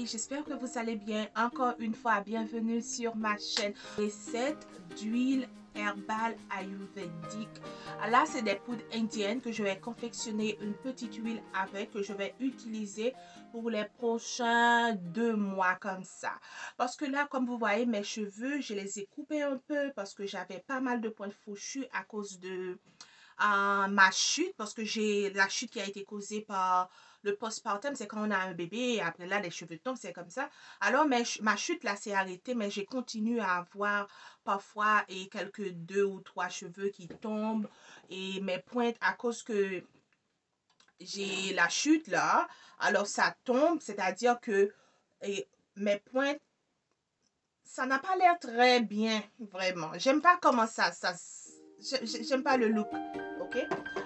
filles, j'espère que vous allez bien. Encore une fois, bienvenue sur ma chaîne. Recette d'huile herbale ayurvédique. Là, c'est des poudres indiennes que je vais confectionner une petite huile avec, que je vais utiliser pour les prochains 2 mois comme ça. Parce que là, comme vous voyez, mes cheveux, je les ai coupés un peu parce que j'avais pas mal de points fauchus à cause de ma chute, parce que j'ai la chute qui a été causée par le postpartum, c'est quand on a un bébé et après là les cheveux tombent, c'est comme ça. Alors ma chute là s'est arrêtée, mais j'ai continué à avoir parfois quelques 2 ou 3 cheveux qui tombent et mes pointes à cause que j'ai la chute là, alors ça tombe, c'est-à-dire que mes pointes, ça n'a pas l'air très bien, vraiment. J'aime pas comment j'aime pas le look, ok?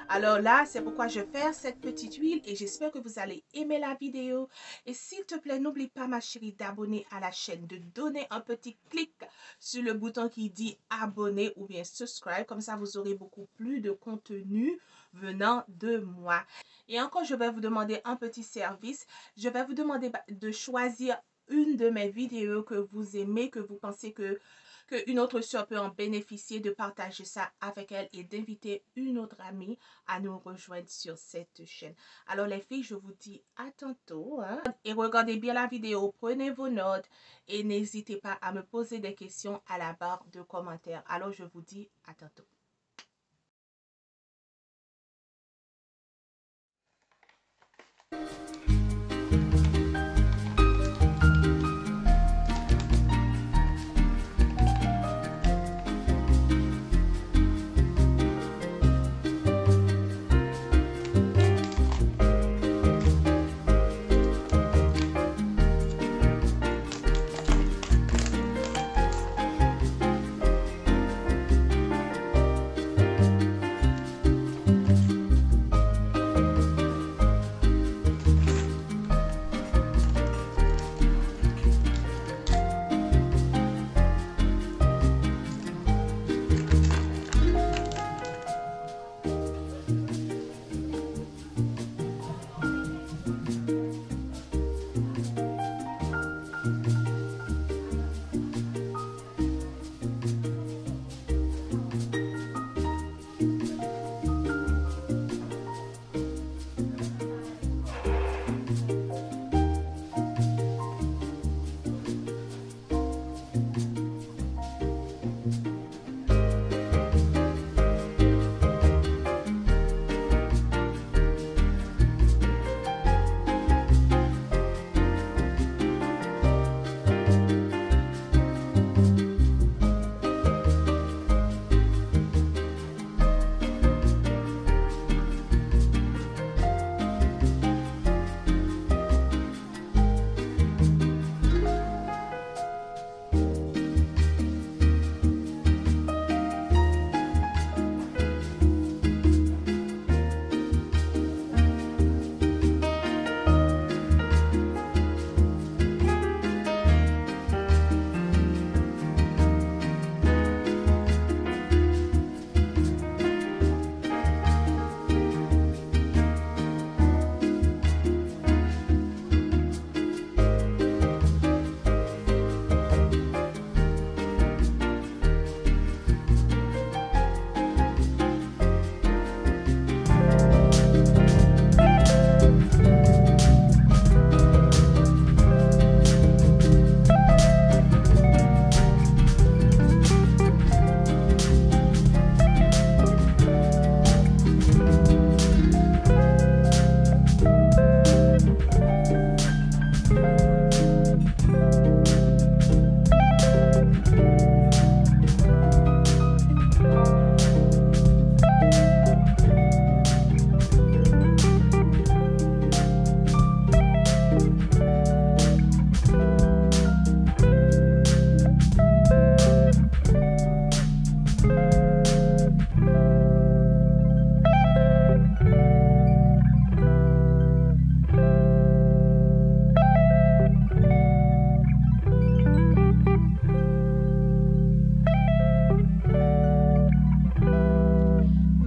Alors là, c'est pourquoi je fais cette petite huile et j'espère que vous allez aimer la vidéo. Et s'il te plaît, n'oublie pas, ma chérie, d'abonner à la chaîne, de donner un petit clic sur le bouton qui dit abonner ou bien subscribe. Comme ça, vous aurez beaucoup plus de contenu venant de moi. Et encore, je vais vous demander un petit service. Je vais vous demander de choisir une de mes vidéos que vous aimez, que vous pensez qu'une autre soeur peut en bénéficier, de partager ça avec elle et d'inviter une autre amie à nous rejoindre sur cette chaîne. Alors les filles, je vous dis à tantôt, hein? Et regardez bien la vidéo, prenez vos notes et n'hésitez pas à me poser des questions à la barre de commentaires. Alors je vous dis à tantôt.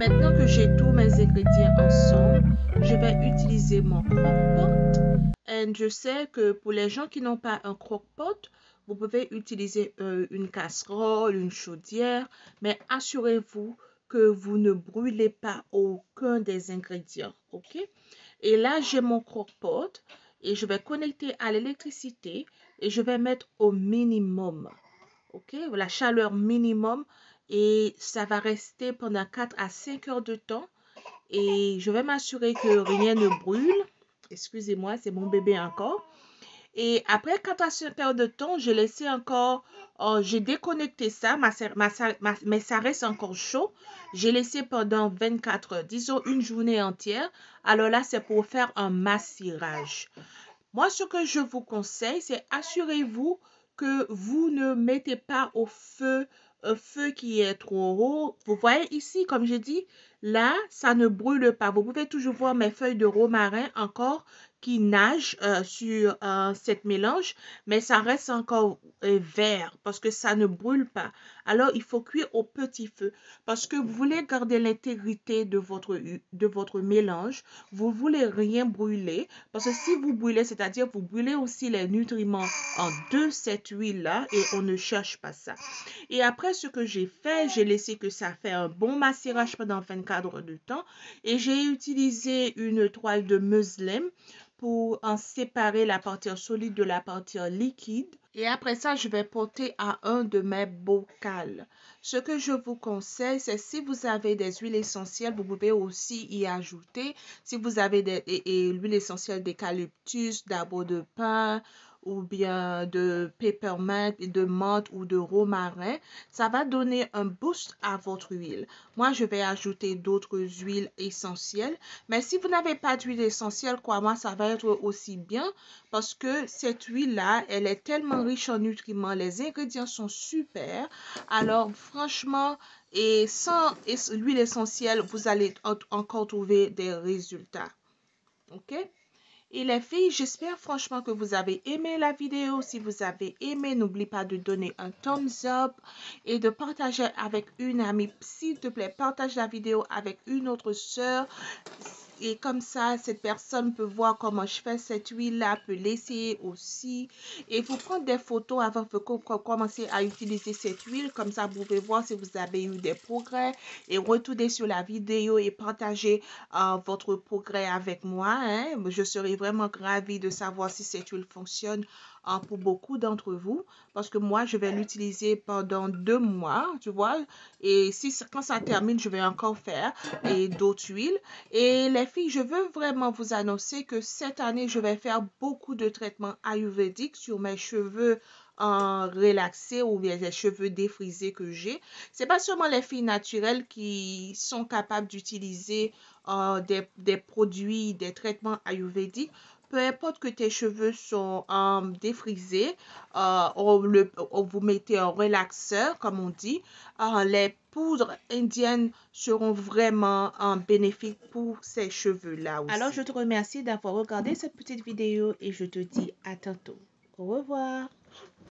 Maintenant que j'ai tous mes ingrédients ensemble, je vais utiliser mon crock-pot And je sais que pour les gens qui n'ont pas un croque-pot, vous pouvez utiliser une casserole, une chaudière, mais assurez-vous que vous ne brûlez pas aucun des ingrédients, ok? Et là, j'ai mon croque-pot et je vais connecter à l'électricité et je vais mettre au minimum, ok? La chaleur minimum et ça va rester pendant 4 à 5 heures de temps et je vais m'assurer que rien ne brûle. Excusez-moi, c'est mon bébé encore. Et après 4 à 5 heures de temps, j'ai laissé encore, j'ai déconnecté ça, mais ça reste encore chaud. J'ai laissé pendant 24 heures, disons une journée entière. Alors là, c'est pour faire un massirage. Moi, ce que je vous conseille, c'est assurez-vous que vous ne mettez pas au feu un feu qui est trop haut. Vous voyez ici, comme je dis, là, ça ne brûle pas. Vous pouvez toujours voir mes feuilles de romarin encore qui nagent sur cette mélange, mais ça reste encore vert parce que ça ne brûle pas. Alors, il faut cuire au petit feu parce que vous voulez garder l'intégrité de votre mélange. Vous voulez rien brûler parce que si vous brûlez, c'est-à-dire vous brûlez aussi les nutriments de cette huile-là et on ne cherche pas ça. Et après, ce que j'ai fait, j'ai laissé que ça fait un bon massirage pendant 24 heures de temps et j'ai utilisé une toile de muslin pour en séparer la partie solide de la partie liquide. Et après ça, je vais porter à un de mes bocals. Ce que je vous conseille, c'est si vous avez des huiles essentielles, vous pouvez aussi y ajouter. Si vous avez l'huile essentielle d'eucalyptus, d'arbre de pin, ou bien de peppermint, de menthe ou de romarin, ça va donner un boost à votre huile. Moi, je vais ajouter d'autres huiles essentielles. Mais si vous n'avez pas d'huile essentielle, crois-moi, ça va être aussi bien parce que cette huile-là, elle est tellement riche en nutriments. Les ingrédients sont super. Alors, franchement, et sans l'huile essentielle, vous allez encore trouver des résultats. OK? Et les filles, j'espère franchement que vous avez aimé la vidéo. Si vous avez aimé, n'oublie pas de donner un thumbs up et de partager avec une amie. S'il te plaît, partage la vidéo avec une autre sœur. Et comme ça, cette personne peut voir comment je fais cette huile-là, peut l'essayer aussi. Et vous prendre des photos avant de commencer à utiliser cette huile. Comme ça, vous pouvez voir si vous avez eu des progrès. Et retourner sur la vidéo et partager votre progrès avec moi. Hein. Je serai vraiment ravie de savoir si cette huile fonctionne pour beaucoup d'entre vous. Parce que moi, je vais l'utiliser pendant 2 mois, tu vois. Et quand ça termine, je vais encore faire d'autres huiles. Et les filles, je veux vraiment vous annoncer que cette année, je vais faire beaucoup de traitements ayurvédiques sur mes cheveux relaxés ou bien les cheveux défrisés que j'ai. C'est pas seulement les filles naturelles qui sont capables d'utiliser des produits, des traitements ayurvédiques. Peu importe que tes cheveux sont défrisés, vous mettez un relaxeur, comme on dit. Les poudres indiennes seront vraiment bénéfiques pour ces cheveux-là aussi. Alors, je te remercie d'avoir regardé cette petite vidéo et je te dis à tantôt. Au revoir.